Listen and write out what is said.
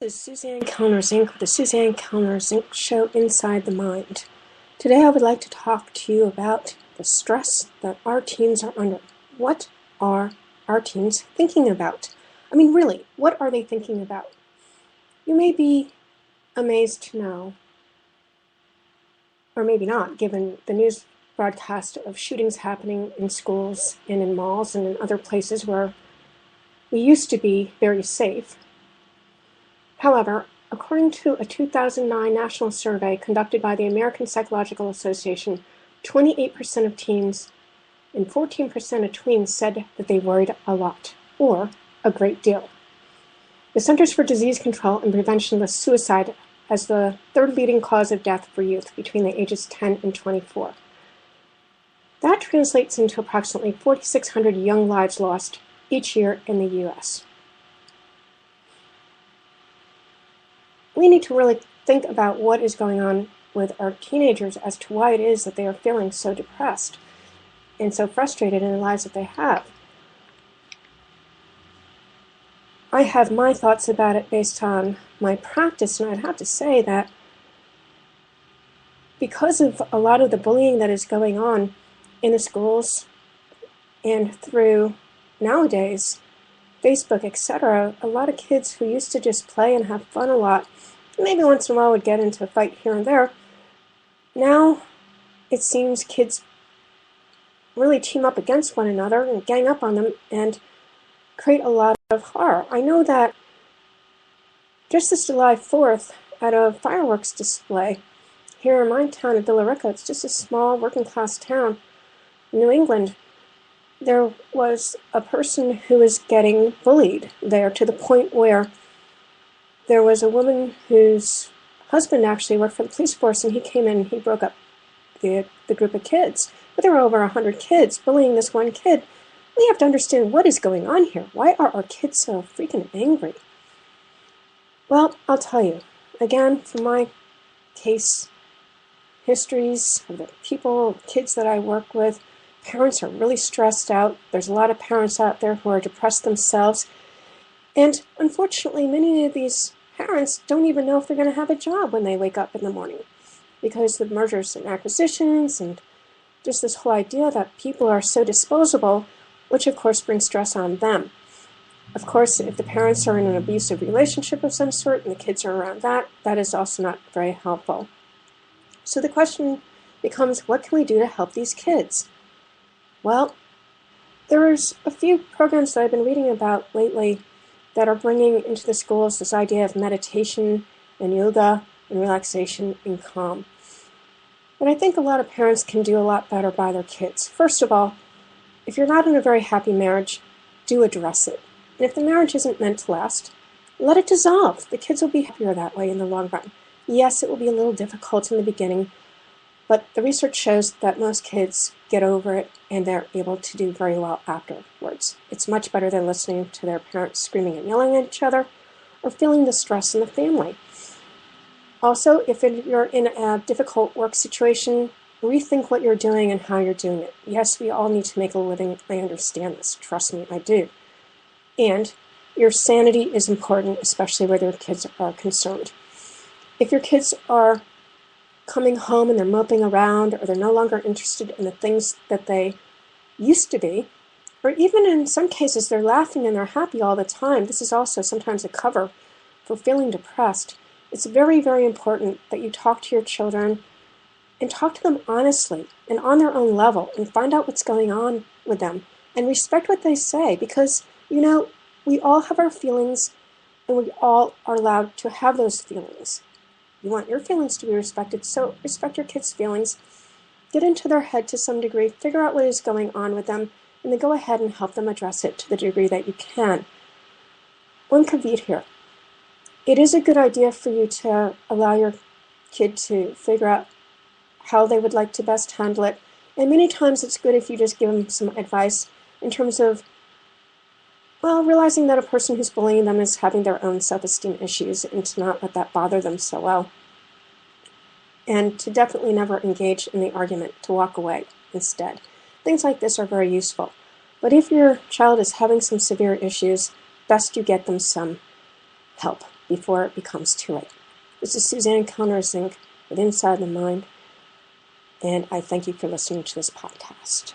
This is Suzanne Kellner-Zinck with the Suzanne Kellner-Zinck Show Inside the Mind. Today I would like to talk to you about the stress that our teens are under. What are our teens thinking about? I mean, really, what are they thinking about? You may be amazed to know, or maybe not, given the news broadcast of shootings happening in schools and in malls and in other places where we used to be very safe. However, according to a 2009 national survey conducted by the American Psychological Association, 28% of teens and 14% of tweens said that they worried a lot, or a great deal. The Centers for Disease Control and Prevention lists suicide as the third leading cause of death for youth between the ages 10 and 24. That translates into approximately 4,600 young lives lost each year in the U.S. We need to really think about what is going on with our teenagers as to why it is that they are feeling so depressed and so frustrated in the lives that they have. I have my thoughts about it based on my practice, and I'd have to say that because of a lot of the bullying that is going on in the schools and through nowadays Facebook, etc., a lot of kids who used to just play and have fun a lot, maybe once in a while would get into a fight here and there. Now, it seems kids really team up against one another and gang up on them and create a lot of horror. I know that just this July 4th, at a fireworks display here in my town of Villa Rica, it's just a small working-class town in New England, there was a person who was getting bullied there to the point where there was a woman whose husband actually worked for the police force, and he came in and he broke up the group of kids. But there were over 100 kids bullying this one kid. We have to understand what is going on here. Why are our kids so freaking angry? Well, I'll tell you. Again, from my case histories of the kids that I work with, parents are really stressed out. There's a lot of parents out there who are depressed themselves. And unfortunately, many of these parents don't even know if they're going to have a job when they wake up in the morning, because the mergers and acquisitions and just this whole idea that people are so disposable, which of course brings stress on them. Of course, if the parents are in an abusive relationship of some sort and the kids are around that is also not very helpful. So the question becomes, what can we do to help these kids? Well, there's a few programs that I've been reading about lately that are bringing into the schools this idea of meditation and yoga and relaxation and calm. But I think a lot of parents can do a lot better by their kids. First of all, if you're not in a very happy marriage, do address it. And if the marriage isn't meant to last, let it dissolve. The kids will be happier that way in the long run. Yes, it will be a little difficult in the beginning, but the research shows that most kids get over it and they're able to do very well afterwards. It's much better than listening to their parents screaming and yelling at each other or feeling the stress in the family. Also, if you're in a difficult work situation, rethink what you're doing and how you're doing it. Yes, we all need to make a living. I understand this. Trust me, I do. And your sanity is important, especially where your kids are concerned. If your kids are coming home and they're moping around, or they're no longer interested in the things that they used to be, or even in some cases they're laughing and they're happy all the time, this is also sometimes a cover for feeling depressed. It's very, very important that you talk to your children and talk to them honestly and on their own level and find out what's going on with them and respect what they say, because, you know, we all have our feelings and we all are allowed to have those feelings. You want your feelings to be respected, so respect your kids' feelings. Get into their head to some degree, figure out what is going on with them, and then go ahead and help them address it to the degree that you can. One caveat here. It is a good idea for you to allow your kid to figure out how they would like to best handle it, and many times it's good if you just give them some advice in terms of, well, realizing that a person who's bullying them is having their own self-esteem issues and to not let that bother them so well. And to definitely never engage in the argument, to walk away instead. Things like this are very useful. But if your child is having some severe issues, best you get them some help. before it becomes too late. This is Suzanne Kellner-Zinck with Inside the Mind, and I thank you for listening to this podcast.